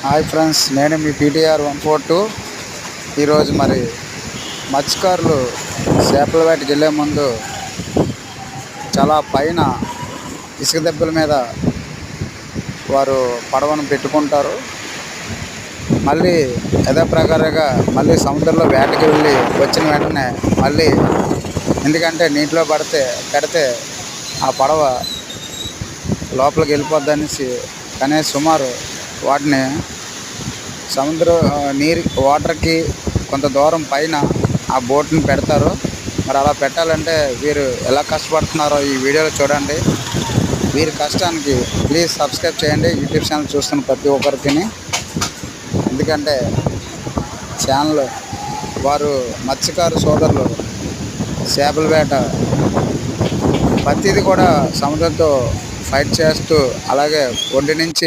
Hi friends, నేను మీ PTR 142. ఈరోజు మరి మత్స్యకారులు చేపల వేటకి వెళ్ళే ముందు చాలా పైన ఇసుక దెబ్బల మీద వారు పడవను పెట్టుకుంటారు. మళ్ళీ యథాప్రకారంగా మళ్ళీ సముద్రంలో వేటకి వెళ్ళి వచ్చిన వెంటనే మళ్ళీ ఎందుకంటే నీటిలో పెడితే ఆ పడవ లోపలికి వెళ్ళిపోద్ది అనేసి కనీసం సుమారు వాటిని వాటర్కి కొంత దూరం పైన ఆ బోట్ని పెడతారు. మరి అలా పెట్టాలంటే వీరు ఎలా కష్టపడుతున్నారో ఈ వీడియోలో చూడండి. వీరి కష్టానికి ప్లీజ్ సబ్స్క్రైబ్ చేయండి. యూట్యూబ్ ఛానల్ చూస్తున్న ప్రతి ఒక్కరికి, ఎందుకంటే ఛానల్ వారు మత్స్యకారు సోదరులు చేపల వేట ప్రతిదీ కూడా సముద్రంతో ఫైట్ చేస్తూ అలాగే ఒడ్డు నుంచి